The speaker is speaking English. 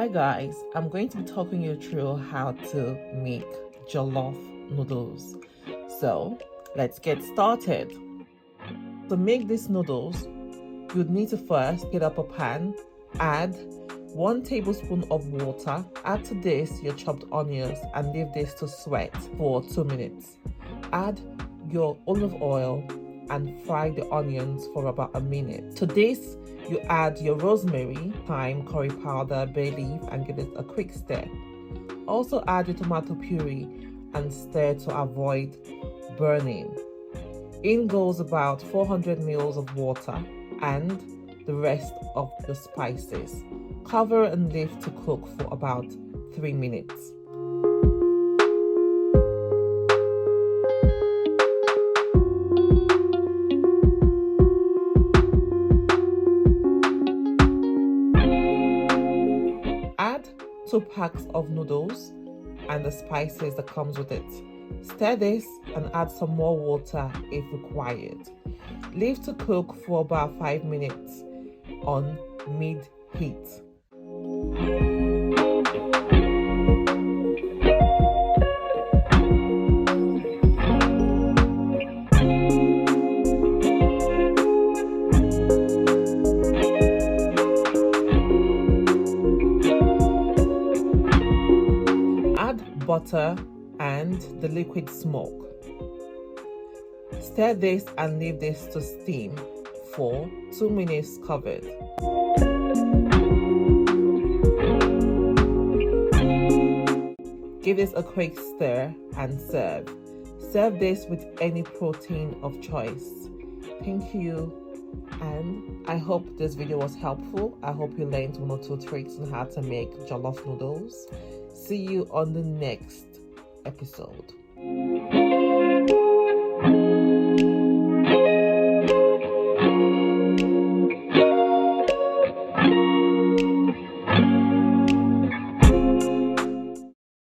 Hi guys, I'm going to be talking you through how to make jollof noodles. So let's get started. To make these noodles, you'd need to first heat up a pan, add 1 tablespoon of water, add to this your chopped onions and leave this to sweat for 2 minutes. Add your olive oil and fry the onions for about a minute. To this, you add your rosemary, thyme, curry powder, bay leaf and give it a quick stir. Also add your tomato puree and stir to avoid burning. In goes about 400 ml of water and the rest of the spices. Cover and leave to cook for about 3 minutes. Add 2 packs of noodles and the spices that comes with it. Stir this and add some more water if required. Leave to cook for about 5 minutes on mid-heat. Add butter and the liquid smoke. Stir this and leave this to steam for 2 minutes covered. Give this a quick stir and serve. Serve this with any protein of choice. Thank you, and I hope this video was helpful. I hope you learned 1 or 2 tricks on how to make jollof noodles. See you on the next episode.